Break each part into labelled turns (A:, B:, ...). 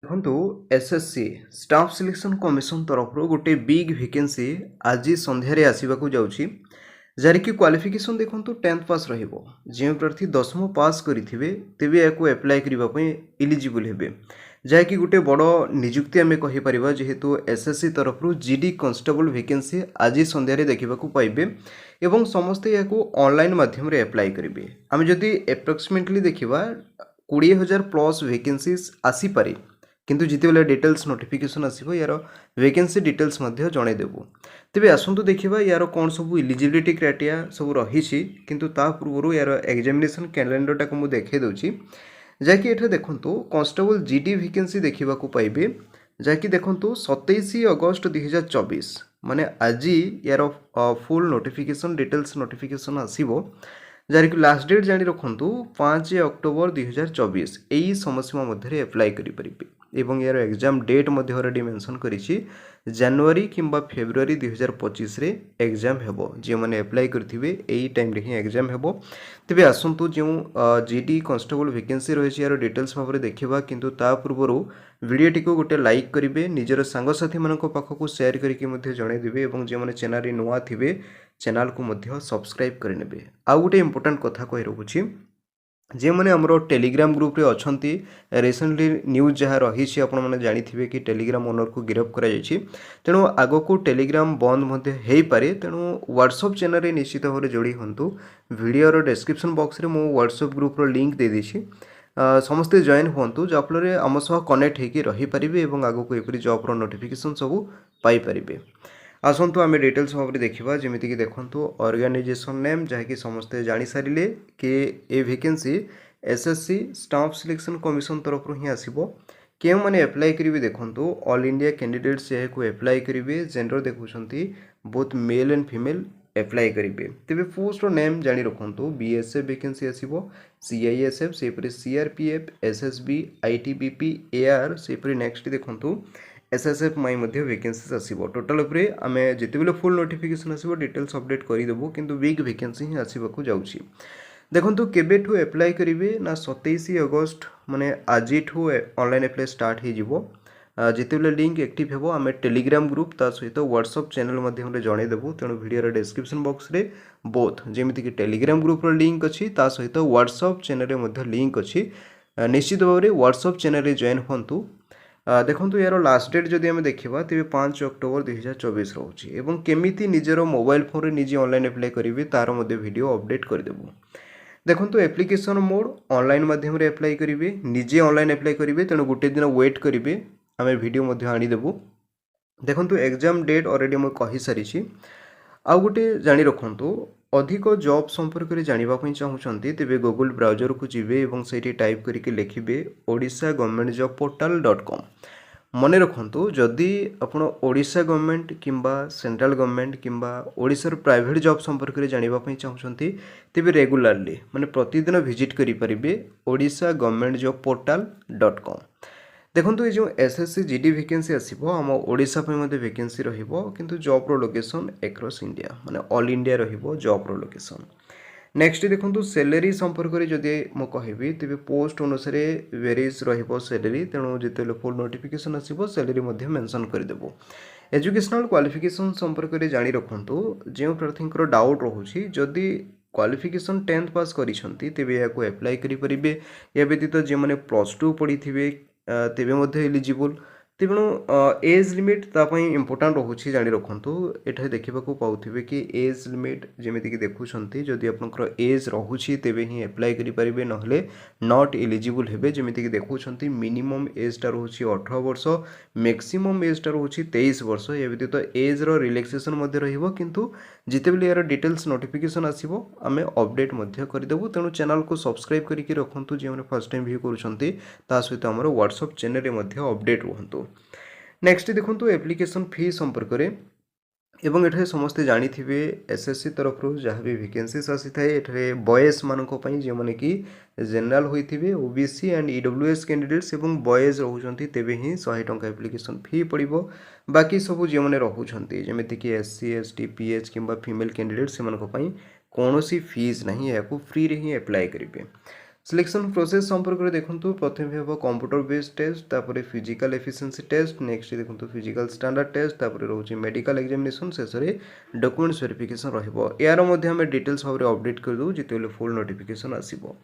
A: ଦେଖନ୍ତୁ SSC staff selection commission ତରଫରୁ ଗୋଟେ ବିଗ୍ ଭେକେନ୍ସି ଆଜି ସନ୍ଧ୍ୟାରେ ଆସିବାକୁ ଯାଉଛି ଯାହାକି କ୍ୱାଲିଫିକେସନ୍ ଦେଖନ୍ତୁ 10th ପାସ୍ ରହିବ। ଯେଉଁ ପ୍ରାର୍ଥୀ 10ମ ପାସ୍ କରିଥିବେ ତେବେ ଏହାକୁ ଆପ୍ଲାଏ କରିବା ପାଇଁ ଇଲିଜିବୁଲ୍ ହେବେ, ଯାହାକି ଗୋଟେ ବଡ଼ ନିଯୁକ୍ତି ଆମେ କହିପାରିବା ଯେହେତୁ ଏସ୍ଏସ୍ସି ତରଫରୁ ଜିଡି କନଷ୍ଟେବଲ୍ ଭେକେନ୍ସି ଆଜି ସନ୍ଧ୍ୟାରେ ଦେଖିବାକୁ ପାଇବେ ଏବଂ ସମସ୍ତେ ଏହାକୁ ଅନଲାଇନ୍ ମାଧ୍ୟମରେ ଆପ୍ଲାଏ କରିବେ। ଆମେ ଯଦି ଆପ୍ରୋକ୍ସିମେଟଲି ଦେଖିବା 20,000 ପ୍ଲସ୍ ଭେକେନ୍ସିଜ୍ ଆସିପାରେ, କିନ୍ତୁ ଯେତେବେଳେ ଡିଟେଲ୍ସ ନୋଟିଫିକେସନ୍ ଆସିବ यार वैकेंसी डिटेल्स मध्य जणेदेबू। तेबे आसंतु देखिबा यार कौन सब इलिजिबिलिटी क्राइटेरिया सब रही किंतु ता पूर्व यार एग्जामिनेशन कैलेंडर टाक मु देखे दउची जाकि एठे देखंतु कांस्टेबल जीडी वैकेंसी देखिबा को पाइबे जाकि देखंतु 27 अगस्त 2024 माने आज यार फुल नोटिफिकेशन डिटेल्स नोटिफिकेशन आसीबो जार की लास्ट डेट जानी रखु 5 अक्टोबर 2024 यही समयसीमा मध्य एप्लाय करें एवं यार एग्जाम डेट ऑलरेडी मेंशन करिछि जनवरी किंबा फेब्रुआरी 2025 रे एग्जाम हेबो। जे माने एप्लाय करथिबे एई टाइम रे ही एग्जाम हेबो। तेबे आसंतु जो जीडी कांस्टेबल वैकेंसी रहिछि यार डिटेल्स भाबरे देखिबा, किंतु ता पूर्वरु वीडियो टिको गोटे लाइक करिवे, निजर सांगसाथी मानको पाखकु शेयर करिके मध्ये जणाइ देबे एवं जे माने चैनल रे नुआ थिबे चैनल को मध्ये सब्सक्राइब करिनेबे। आ गोटे इंपोर्टेंट कथा कहि रहुछि जे मैंने आमर टेलीग्राम ग्रुप रे अछंती रिसेंटली न्यूज जहाँ रही आपण मैंने जानी कि टेलीग्राम ओनर को गिरफ्त करा तेणु आग को टेलीग्राम बंद हो पारे, तेणु व्हाट्सएप चैनल रे निश्चित भाव जोड़ी हूँ। वीडियो डिस्क्रिप्शन बॉक्स रे मु व्हाट्सएप ग्रुप रो लिंक दे देछि, समस्ते जॉइन हूँ जहाँफल आम सह कनेक्ट होकर रहीपारे और आग को एपरी जॉब रो नोटिफिकेशन सब पाइपारे। आसंतु आमे डिटेल्स भाव में देखा जमीक देखु ऑर्गेनाइजेशन नेम जहाँकि समस्ते जानी सारे कि ए vacancy SSC staff selection commission तरफ ही आसो। क्यों मैंने एप्लाय करेंगे देखो ऑल इंडिया कैंडिडेट्स यह एप्लाय करेंगे। जेंडर देखुं both male and female apply करेंगे। तेज पोस्ट नेम जानी रखु बीएसएफ वैकेंसी आसो, सीआईएसएफ सेपरी सीआरपीएफ एसएसबी आईटीबीपी एआर सेपरी नेक्स्ट देखु एसएसएफ माई मध्य वैकेंसीज आसो। टोटाल उपरे आमे जितेबेले फुल नोटिफिकेशन आसो डिटेल्स अपडेट करदेबू, किंतु बिग वैकेंसी ही आसवाक जाउछि। देखंतु केबेठू एप्लाय करेंगे ना 27 अगस्त माने आज ऑनलाइन एप्लाय स्टार्ट हो जिवो। जितेबेले लिंक एक्टिव हेबो आमे टेलीग्राम ग्रुप ता सहित व्हाट्सएप चैनल माध्यम जणेदेबू। तेणु वीडियो डिस्क्रिप्शन बॉक्स रे बोथ जेमिति कि टेलीग्राम ग्रुप रो लिंक अच्छी ता सहित व्हाट्सएप चैनल रे मध्य लिंक अच्छी। निश्चित भाव में व्हाट्सएप चैनल रे जॉइन हूँ। देखो यार लास्ट डेट जदि आम देखा तेज 5 अक्टोबर 2024 रोचे एवं केमिति निजर मोबाइल फोन रे निजे ऑनलाइन एप्लाय करेंगे तार मध्य वीडियो अपडेट करदेबू। देखो एप्लिकेशन मोड ऑनलाइन माध्यम रे एप्लाय करेंगे, निजे ऑनलाइन एप्लाय करेंगे, तेणु गोटे दिन वेट करेंगे, आम वीडियो मध्य आनीदेबू। देखो एग्जाम डेट ऑलरेडी मुझे कही सारी। आउ गोटे जानी रखु अधिक जॉब संपर्क में जानापी चाहूँगी तेज गूगल ब्राउजर को जीवे और से टाइप करके लिखे Odisha government job portal .com। मन रखु जदि आप ओडिशा गवर्नमेंट किंबा सेंट्रल गवर्नमेंट किंबा ओडिशार प्राइवेट जॉब संपर्क में जानापी चाहूँगी तेज रेगुलारली माने प्रतिदिन विजिट करेंगे Odisha government job portal .com। देखो ये जो एसएससी जीडी वैकेंसी आसो आम ओडिशा वैकेंसी रहिबो, किंतु जॉब रो लोकेशन एक्रॉस इंडिया माने ऑल इंडिया रहिबो जॉब रो लोकेशन। नेक्स्ट देखो सैलरी संपर्क में जदि मु कहबी तेज पोस्ट अनुसार वेरीज रहिबो सैलरी, तेणु जिते फुल नोटिफिकेशन आसो सैलरी मध्य मेंशन करदेबो। एजुकेशनल क्वालिफिकेशन संपर्क में जानी रखु जो प्रार्थी डाउट रोचे जदि क्वालिफिकेशन 10th पास करिसेंती तेबे याको एप्लाय करि परिबे। या व्यतीत जे माने +2 पढ़ी थिबे तेबे मध्य एलिजिबल। तेणु एज लिमिट तापाई इंपोर्टाट रोचे जानी रखु। एठारे देखा पाऊे कि एज लिमिट जमीक देखुं जदि आपंकर एज रोचे तेबे ही एप्लाय करेंगे, नहले नॉट एलिजिबल हेबे। जमीक देखुं मिनिमम एजटा रोचे 18 वर्ष, मैक्सिमम एजटा रोचे 23 वर्ष। या व्यतीत एज रिलैक्सेशन रहिबो, किंतु जितेबेले यार डिटेल्स नोटिफिकेशन आसीबो आमे अपडेट मध्य करदेबू। तेणु चैनल को सब्सक्राइब करके रखु जो फर्स्ट टाइम व्यू करुँच ता सहित आमर व्हाट्सएप चैनल मध्य अपडेट रुहतु। नेक्स्ट देखो एप्लिकेशन फी संपर्क में एवं एठारे समस्ते जानी थे एसएससी तरफ जहाँ भी वैकेंसीज आसी थाए बॉयज मानी जो मैंने कि जनरल होते ओबीसी एंड ईडब्ल्यूएस कैंडिडेट्स एवं बॉयज रोचे तेबे ही 100 टंका एप्लिकेशन फी पड़ो। बाकी सब जो मैंने रोचे जमीक एससी एसटी पीएच किंबा फीमेल कैंडिडेट से कौन फीस ना या फ्री रे ही एप्लाय करेंगे। सिलेक्शन प्रोसेस संपर्क में देखो प्रथम हम कंप्यूटर बेस्ड टेस्ट तापर फिजिकल एफिशिएंसी टेस्ट नेक्स्ट देखो फिजिकल स्टैंडर्ड टेस्ट तापर रोचे मेडिकल एग्जामिनेशन शेष में डॉक्यूमेंट्स वेरिफिकेशन रहिबो यार मध्य हम डिटेल्स भाव में अपडेट कर दू जिते फुल नोटिफिकेशन आसीबो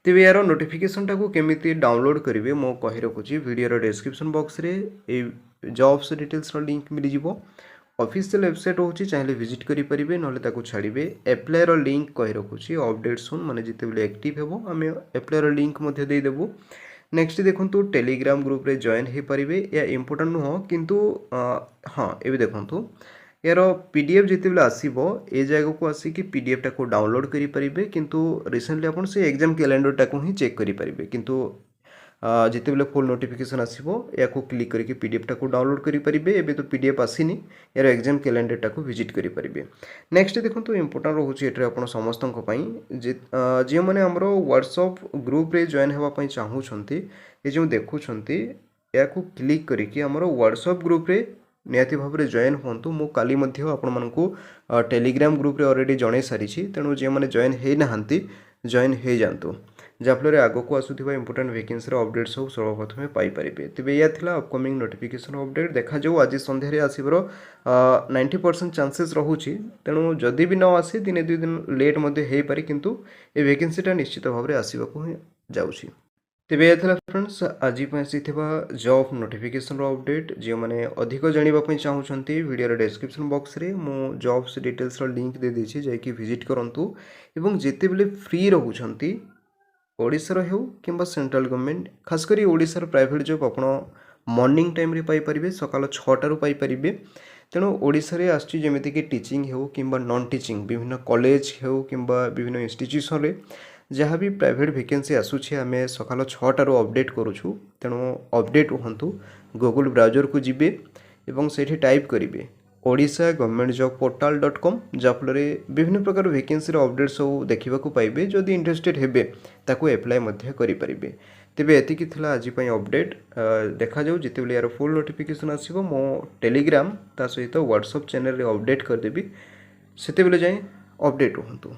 A: तेज यार नोटिफिकेशन टाक केमी डाउनलोड करेंगे मो कही रखुच्छी वीडियो डिस्क्रिप्शन बॉक्स रे जॉब्स डिटेल्स लिंक मिल जाव ऑफिशियल वेबसाइट होची चाहे विजिट करेंगे ना छाड़े एप्लायर लिंक कही रखुच्छी अपडेट सुन माने जिते एक्टिव हेबो आम एप्लायर लिंक देदेबू नेक्स्ट देखो टेलीग्राम ग्रुप रे जॉइन हो पारे या इम्पोर्टाट नुह किंतु हाँ ये देखो यार पीडीएफ जिते आसो ए जगह को आसिक पीडीएफ टाक डाउनलोड करेंगे किंतु रिसेंटली आप एग्जाम कैलेंडर टाक ही चेक करेंगे किंतु जिते फुल नोटिफिकेशन आसो या क्लिक करके पीडीएफ टाक डाउनलोड करेंगे एवं तो पीडीएफ आसीनी यार एग्जाम कैलेंडर टाक विजिट करेंगे नेक्स्ट देखो इम्पोर्टाट रोचे ये आप समस्त जो मैंने आमर व्हाट्सएप ग्रुप रे जॉइन होगापी चाहूँगी ये जो देखुंत या क्लिक करके आमर व्हाट्सएप ग्रुप रे निहाती भाव में जॉइन हूँ मु काली आपण टेलीग्राम ग्रुप रे ऑलरेडी जन सारी तेणु जो मैंने जॉइन होना जॉइन हो जातु जहाँफल आग को आसूा इंपोर्टाट वैकेंसी अपडेट सब सर्वप्रथम पाइपर तेज यह था अपकमिंग नोटिफिकेशन अपडेट देखा जाऊ आज सन्धार आसवर 90% चांसेस रोचे तेणु जदि भी न आसे दिने दुई दिन लेट हो पारे किंतु ये वैकेंसीटा निश्चित भाव में आसवाक ही जाऊँगी तेज यह था फ्रेंड्स आज जॉब नोटिफिकेशन अपडेट जो मैंने अधिक जानापी चाहूँगी वीडियो डिस्क्रिप्शन बॉक्स रे मु जॉब्स डिटेल्स लिंक दे देछि जाकि विजिट करूँ एवं जिते बेले फ्री रोचंती ओडिशार हो कि सेंट्रल गवर्नमेंट खासकर ओडिशार प्राइवेट जॉब आप मॉर्निंग टाइम रे पाइपर सकाल 6टारू पाइपर तेणु ओडिशारे आसछि जेमिति कि टीचिंग हो कि नॉन टीचिंग विभिन्न कॉलेज हो कि विभिन्न इंस्टीट्यूशन रे जहाँ भी प्राइवेट वैकेंसी आसूछि आम सकाल 6टारू अपडेट करूछु तेणु अपडेट हूँ गूगल ब्राउजर को जिबे एवं सेठी टाइप करेंगे ओडिशा गवर्नमेंट जॉब पोर्टाल.com जहाँफल विभिन्न प्रकार वैकेंसी अपडेट सब देखा पाइबे जदि इंटरेस्टेड हेबे ताकू एप्लाय करेंगे तेबे एतिकी थिला आज अपडेट देखा जाऊ जिते बेले यार फुल नोटिफिकेशन आसीबो मो टेलीग्राम ता सहित व्हाट्सएप चैनल रे अपडेट करदेबी सेते बेले जाए अपडेट हूँ।